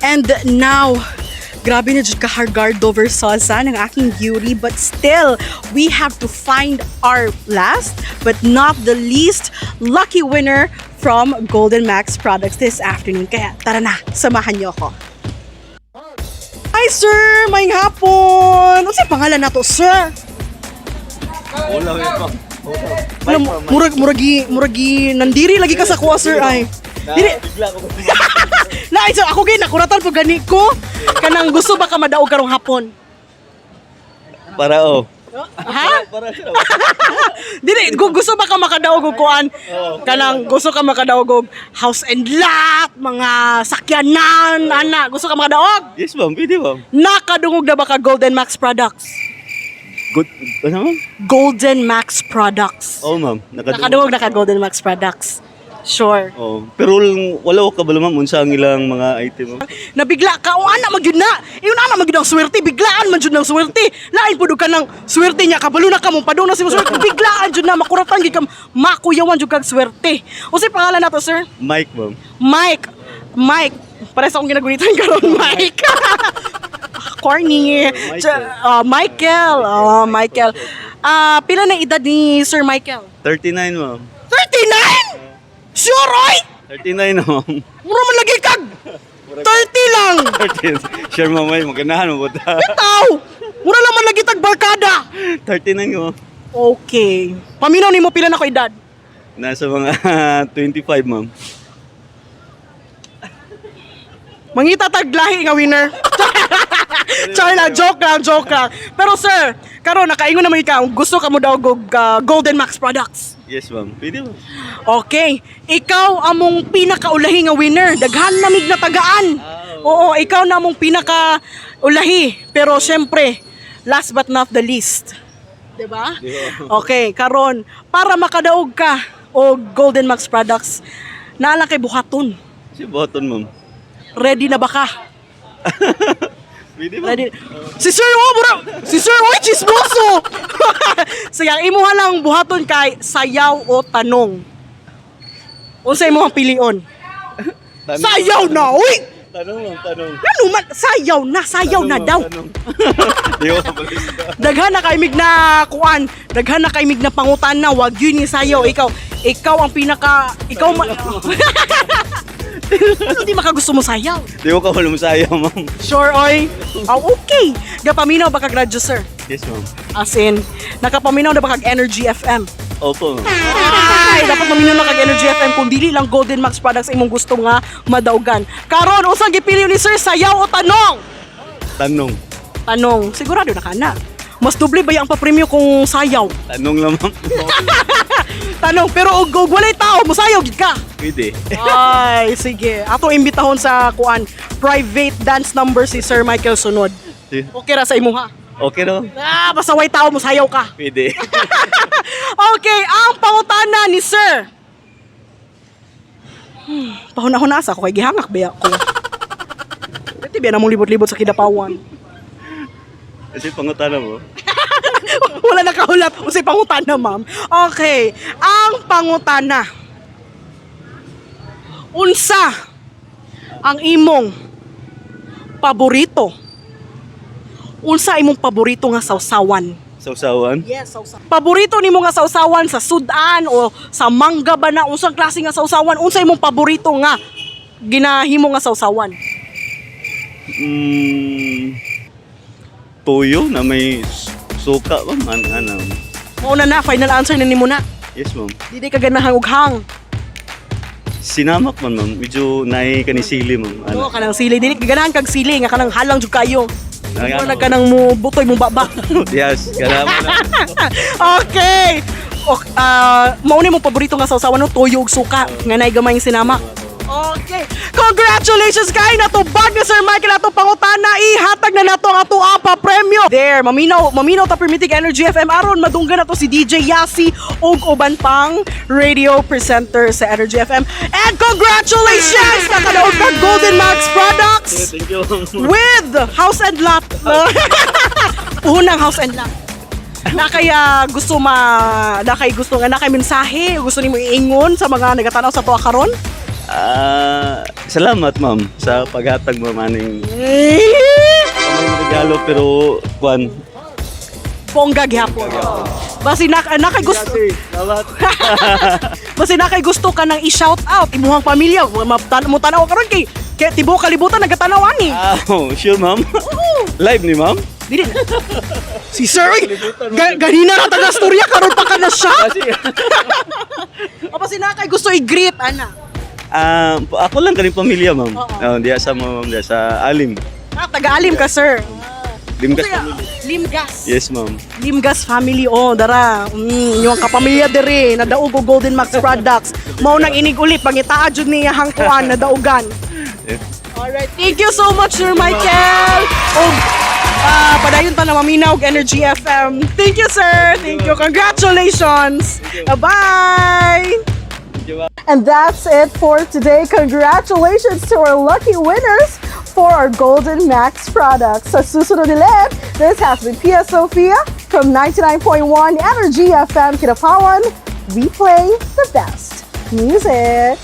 And now, grabe na jud ka Hargardo Versosa ng aking beauty, but still, we have to find our last but not the least lucky winner from Golden Max Products this afternoon. Kaya tara na, samahan niyo ako. Hi sir, may hapon. Ano sa pangalan na to, sir? Muragi nandiri lagi ka sa kuha, sir. Ay. Dili. Lain sir, ako gay nakuratan pag gani ko. Kanang gusto ba ka madaog karong hapon? Para Ha? Para siya. Dili, gusto ba ka makadaog og kuan? Kanang gusto ka makadaog og house and lot, mga sakyanan, ana, gusto ka makadaog? Yes, ma'am. Pwede, ma'am. Nakadungog na ba ka Golden Max Products? Good. Ano, ma'am? Golden Max Products. Oo, ma'am. Nakadungog na ka Golden Max Products. Sure. Oh. Pero wala ko kabalo, ma'am. Unsa ang ilang mga item, ma'am. Nabigla ka, o ana magyud na. Iyon ana magyud ang swerte, biglaan man jud ng swerte. Lain pud ka ng swerte niya, kabalo na ka mong padung na si swerte. Biglaan jud na makuratan gid ka, makuyawan jud kag swerte. Unsay pangalan nato, sir? Mike, ma'am. Mike. Pares akong ginagunitan karon, Mike. Corny. Michael. Michael. Pila na edad ni Sir Michael? 39, ma'am. 39? Sure, oy! 39, ma'am. Mura man lagi kag 30 lang. 13. Sure, ma'am. Ay, maganahan mo ta. Bitaw! Mura lang man lagi tag barkada. 39, ma'am. Okay. Paminaw nimo pila na ko edad? Nasa mga 25, ma'am. Mangita tag lahi nga winner. Char na, joke lang. Pero sir, karon nakaingon naman ikaw, gusto ka mo daw og Golden Max Products. Yes, ma'am. Pwede, ma'am. Okay, ikaw among pinakaulahi nga winner. Daghan namig na tagaan. Oo, ikaw na among pinakaulahi. Pero syempre, last but not the least. 'Di ba? Okay, karon para makadaog ka og Golden Max Products, naala kay buhaton. Si Button, ma'am. Ready na ba ka? Pwede, ma'am. Ready. Si Sir Oy, chismoso! Sayang, imuha lang buhaton kay sayaw o tanong. Unsay imong pilion? Tanong. Sayaw na, uy! Tanong, ma'am. Tanong. Ano man, sayaw na Ma'am, daw. tanong. Di ko kabalista. Daghan na kaimig na kuan, daghan na kaimig na pangutan na, wag yun ni sayaw. Ikaw ang pinaka, ano di makagusto mo sayaw? Di ko kabalo mo sayo, ma'am. Sure, oy. Okay. Gapaminaw ba kag radyo, sir? Yes, ma'am. As in, nakapaminaw na ba kag Energy FM? Opo, ma'am. Ay, dapat maminaw na kag Energy FM kung dili lang Golden Max Products imong gusto nga madaugan. Karon, usang gipili ni sir, sayaw o tanong? Tanong. Tanong, sigurado na ka na. Mas doble ba yung papremyo kung sayaw? Tanong lang, ma'am. Tanong, pero og walay tao, musayaw gid ka. Pwede. Ay, sige. Ato imbitahon sa kuan, private dance number si Sir Michael sunod. Okay ra sa imo ha? Okay na, ma'am. Basta way tao, musayaw ka. Pwede. Okay, ang pangutana ni Sir. Pahuna-huna sa ako kay gihangak ba ako. Pwede ba namong libot-libot sa kidapawan? Kasi pangutana mo. Wala nakahulat. Usay pangutana, ma'am. Okay, ang pangutana. Unsa ang imong paborito? Unsa imong paborito nga sawsawan? Sausawan. Yes, sawsawan. Paborito nimo nga sawsawan sa sudan o sa mangga ba na unsang klase nga sawsawan? Unsa imong paborito nga ginahimo nga sawsawan? Tuyo na may suka ba man ano. Mao na final answer na nimo na. Yes, ma'am. Dili ka ganahang og hang. Sinamak man, ma'am. Medyo naay kanisili, ma'am. Oo, kanang sili dili ganahan kag sili nga kanang halang jud kayo. Ano? Wala ka nang mo butoy mo baba. Yes, kailangan mo na. Okay. Mao ni mo paborito nga sawsawan no tuyo ug suka nga nay gamay yung sinamak. Okay. Congratulations kay natubag na Sir Michael ato pangutana, ihatag na nato ang ato apa premyo. There, maminaw ta Permitting Energy FM aron madunggan nato si DJ Yasi ug uban pang radio presenter sa Energy FM. And congratulations nakadaog ka Golden Max Products Thank you. with House and Lot. Unang House and Lot. Na kaya gusto na kay mensahe, gusto nimo iingon sa mga nagatanaw sa tuwa karon? Salamat ma'am sa paghatag ma'am aning Eh, may regalo pero kwan. Bongga gihapon. Basi nakay gusto. Salamat. Basi nakay gusto ka nang i-shout out imuhang pamilya. Mo tanaw karon kay tibuok kalibutan nagatanaw ani. Sure ma'am. Live ni ma'am. Dili. Si Sir, oy, ganina na taga storya karon pa ka na siya. O basi nakay gusto i-greet ana. Ako lang kaning pamilya ma'am. Oo. Diya sa ma'am, diya sa Alim. Taga-alim ka, sir. Limgas Kaya, family. Limgas. Yes ma'am. Limgas family, dara. Yung kapamilya diri, nadaog og Golden Max Products. Mao nang inig ulit, pangitaa jud niya hangkuan, nadaugan. Yeah. Alright, thank you so much, Sir Michael. Padayon ta na maminaw og Energy FM. Thank you, sir. Thank you. Congratulations. Bye-bye. And that's it for today. Congratulations to our lucky winners for our Golden Max products. Sa susunod ulit, this has been Pia Sofia from 99.1 Energy FM Kinapawan. We play the best music.